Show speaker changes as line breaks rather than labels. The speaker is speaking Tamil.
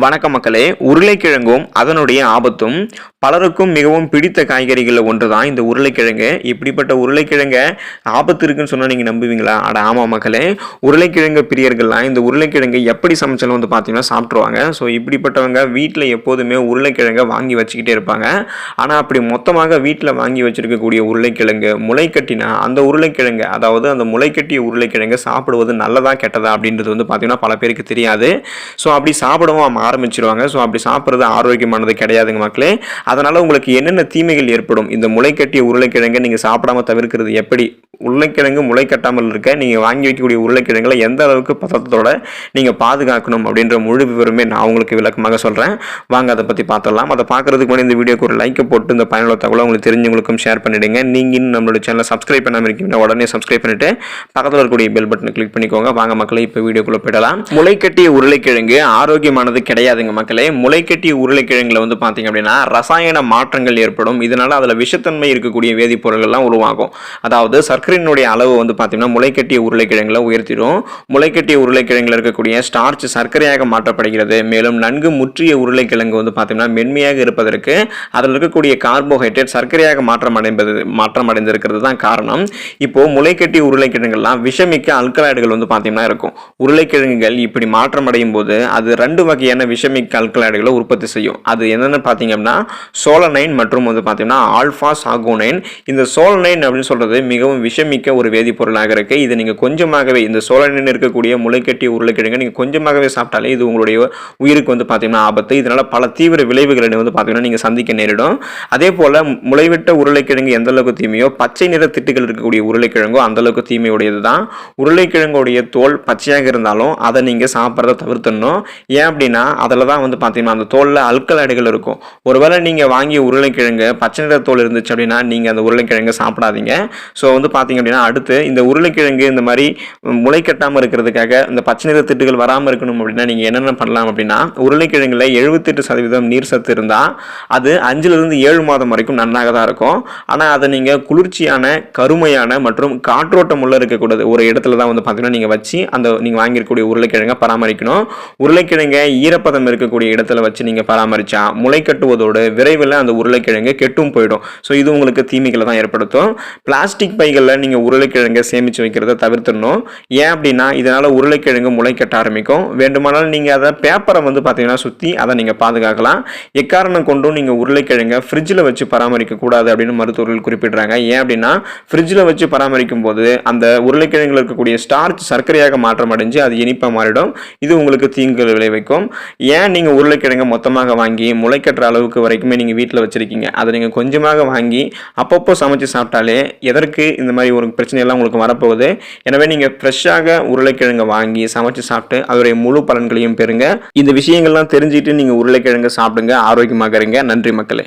வணக்கம் மக்களே. உருளைக்கிழங்கும் அதனுடைய ஆபத்தும் பலருக்கும் மிகவும் பிடித்த காய்கறிகளில் ஒன்று தான் இந்த உருளைக்கிழங்கு. இப்படிப்பட்ட உருளைக்கிழங்க ஆபத்து இருக்குன்னு சொன்னால் நீங்கள் நம்புவீங்களா? ஆமாம் மக்களே, உருளைக்கிழங்கு பிரியர்கள்லாம் இந்த உருளைக்கிழங்கு எப்படி சமைச்சாலும் பார்த்தீங்கன்னா சாப்பிட்ருவாங்க. ஸோ இப்படிப்பட்டவங்க வீட்டில் எப்போதுமே உருளைக்கிழங்கை வாங்கி வச்சுக்கிட்டே இருப்பாங்க. ஆனால் அப்படி மொத்தமாக வீட்டில் வாங்கி வச்சுருக்கக்கூடிய உருளைக்கிழங்கு முளை கட்டினா அந்த உருளைக்கிழங்கு, அதாவது அந்த முளைக்கட்டிய உருளைக்கிழங்கு சாப்பிடுவது நல்லதா கெட்டதா அப்படின்றது பார்த்தீங்கன்னா பல பேருக்கு தெரியாது. ஸோ அப்படி சாப்பிடவும் ஆரம்பிச்சிருவாங்க. ஸோ அப்படி சாப்பிட்றது ஆரோக்கியமானது கிடையாதுங்க மக்களே. அதனால் உங்களுக்கு என்னென்ன தீமைகள் ஏற்படும், இந்த முளைக்கட்டிய உருளைக்கிழங்கை நீங்கள் சாப்பிடாமல் தவிர்க்கிறது எப்படி, உருளைக்கிழங்கு முளை கட்டாமல் இருக்க நீங்கள் வாங்கி வைக்கக்கூடிய உருளைக்கிழங்குல எந்த அளவுக்கு பதத்தோட நீங்கள் பாதுகாக்கணும் அப்படின்ற முழு விவரமே நான் உங்களுக்கு விளக்கமாக சொல்கிறேன். வாங்க அதை பற்றி பார்த்துடலாம். அதை பார்க்குறதுக்கு முன்னாடி இந்த வீடியோக்கு ஒரு லைக்கை போட்டு இந்த பயனுள்ள தகவலை உங்களுக்கு தெரிஞ்சவங்களுக்கும் ஷேர் பண்ணிவிடுங்க. நீங்கள் இன்னும் நம்மளோட சேனலை சப்ஸ்கிரைப் பண்ணாமல் இருக்கீங்கன்னா உடனே சப்ஸ்கிரைப் பண்ணிவிட்டு பக்கத்தில் இருக்கக்கூடிய பெல் பட்டனை கிளிக் பண்ணிக்கோங்க. வாங்க மக்களை இப்போ வீடியோக்குள்ளே போயிடலாம். முளைக்கட்டிய உருளைக்கிழங்கு ஆரோக்கியமானது கிடையாதுங்க மக்களே. முளைக்கட்டிய உருளைக்கிழங்குல பார்த்தீங்க அப்படின்னா ரசாயன மாற்றங்கள் ஏற்படும். இதனால அதில் விஷத்தன்மை இருக்கக்கூடிய வேதிப்பொருள்கள்லாம் உருவாகும். அதாவது சர்க்கரையினுடைய அளவு பார்த்தீங்கன்னா முளைக்கட்டிய உருளைக்கிழங்குல உயர்த்திடும். முளைக்கட்டிய உருளைக்கிழங்குல இருக்கக்கூடிய ஸ்டார்ச் சர்க்கரையாக மாற்றப்படுகிறது. மேலும் நன்கு முற்றிய உருளைக்கிழங்கு பார்த்தீங்கன்னா மென்மையாக இருப்பதற்கு அதில் இருக்கக்கூடிய கார்போஹைட்ரேட் சர்க்கரையாக மாற்றமடைந்திருக்கிறது தான் காரணம். இப்போ முளைக்கட்டிய உருளைக்கிழங்குலாம் விஷமிக்க அல்கலாய்டுகள் பார்த்தீங்கன்னா இருக்கும். உருளைக்கிழங்குகள் இப்படி மாற்றமடையும் போது அது ரெண்டு வகையான விஷமிக்க அல்கலாய்டுகளை உற்பத்தி செய்யும். அது என்னென்னு பார்த்தீங்கன்னா சோலனைன் மற்றும் பார்த்தீங்கன்னா ஆல்ஃபா சாகோனைன். இந்த சோலனைன் அப்படின்னு சொல்றது மிகவும் விஷமிக்க ஒரு வேதிப்பொருளாக இருக்கு. இது நீங்கள் கொஞ்சமாகவே, இந்த சோலனைன் இருக்கக்கூடிய முளைக்கட்டிய உருளைக்கிழங்கு நீங்கள் கொஞ்சமாகவே சாப்பிட்டாலே இது உங்களுடைய உயிருக்கு பார்த்தீங்கன்னா ஆபத்து. இதனால பல தீவிர விளைவுகளை பார்த்தீங்கன்னா நீங்கள் சந்திக்க நேரிடும். அதே போல முளைவிட்ட உருளைக்கிழங்கு எந்த அளவுக்கு தீமையோ பச்சை நிற திட்டுகள் இருக்கக்கூடிய உருளைக்கிழங்கோ அந்த அளவுக்கு தீமையுடையது தான். உருளைக்கிழங்குடைய தோல் பச்சையாக இருந்தாலும் அதை நீங்கள் சாப்பிட்றத தவிர்த்தணும். ஏன் அப்படின்னா அதில் தான் பார்த்தீங்கன்னா அந்த தோலில் அல்கலாய்டுகள் இருக்கும். ஒருவேளை நீங்கள் வாங்கிய உருளைக்கிழங்கு பச்சை நிற தோல் இருந்துச்சு அப்படின்னா நீங்கள் அந்த உருளைக்கிழங்கு சாப்பிடாதீங்க. ஸோ பார்த்தீங்க அப்படின்னா அடுத்து இந்த உருளைக்கிழங்கு இந்த மாதிரி முளை கட்டாமல் இருக்கிறதுக்காக இந்த பச்சை நிற திட்டுகள் வராமல் இருக்கணும் அப்படின்னா நீங்கள் என்னென்ன பண்ணலாம் அப்படின்னா, உருளைக்கிழங்குல 78% நீர் சத்து இருந்தால் அது 5-7 மாதம் வரைக்கும் நன்னாக தான் இருக்கும். ஆனால் அதை நீங்கள் குளிர்ச்சியான கருமையான மற்றும் காற்றோட்டம் உள்ள இருக்கக்கூடாது ஒரு இடத்துல தான் பார்த்தீங்கன்னா நீங்கள் வச்சு அந்த நீங்கள் வாங்கியிருக்கக்கூடிய உருளைக்கிழங்கை பராமரிக்கணும். உருளைக்கிழங்கை ஈரப்பதம் இருக்கக்கூடிய இடத்துல வச்சு நீங்கள் பராமரிச்சா முளை கட்டுவதோடு விரைவில் அந்த உருளைக்கிழங்கு கெட்டும் போயிடும். ஸோ இது உங்களுக்கு தீமைகளை தான் ஏற்படுத்தும். பிளாஸ்டிக் பைகளில் நீங்கள் உருளைக்கிழங்கை சேமித்து வைக்கிறத தவிர்த்துடணும். ஏன் அப்படின்னா இதனால் உருளைக்கிழங்கு முளை கட்ட ஆரம்பிக்கும். வேண்டுமானால் நீங்கள் அதை பேப்பரை பார்த்தீங்கன்னா சுற்றி அதை நீங்கள் பாதுகாக்கலாம். எக்காரணம் கொண்டும் நீங்கள் உருளைக்கிழங்கை ஃப்ரிட்ஜில் வச்சு பராமரிக்க கூடாது அப்படின்னு மருத்துவர்கள் குறிப்பிடுறாங்க. ஏன் அப்படின்னா ஃப்ரிட்ஜில் வச்சு பராமரிக்கும் போது அந்த உருளைக்கிழங்குல இருக்கக்கூடிய ஸ்டார்ச் சர்க்கரையாக மாற்றம் அடைஞ்சு அது இனிப்பாக மாறிடும். இது உங்களுக்கு தீங்குகள் விளைவிக்கும். ஏன் நீங்கள் உருளைக்கிழங்கை மொத்தமாக வாங்கி முளை கட்டுற அளவுக்கு வரைக்குமே நீங்கள் வீட்டில் வச்சுருக்கீங்க, அதை நீங்கள் கொஞ்சமாக வாங்கி அப்பப்போ சமைச்சு சாப்பிட்டாலே எதற்கு இந்த மாதிரி ஒரு பிரச்சனையெல்லாம் உங்களுக்கு வரப்போகுது. எனவே நீங்கள் ஃப்ரெஷ்ஷாக உருளைக்கிழங்கை வாங்கி சமைச்சு சாப்பிட்டு அதோடைய முழு பலன்களையும் பெறுங்க. இந்த விஷயங்கள்லாம் தெரிஞ்சுட்டு நீங்கள் உருளைக்கிழங்கை சாப்பிடுங்க, ஆரோக்கியமாக இருங்க. நன்றி மக்களே.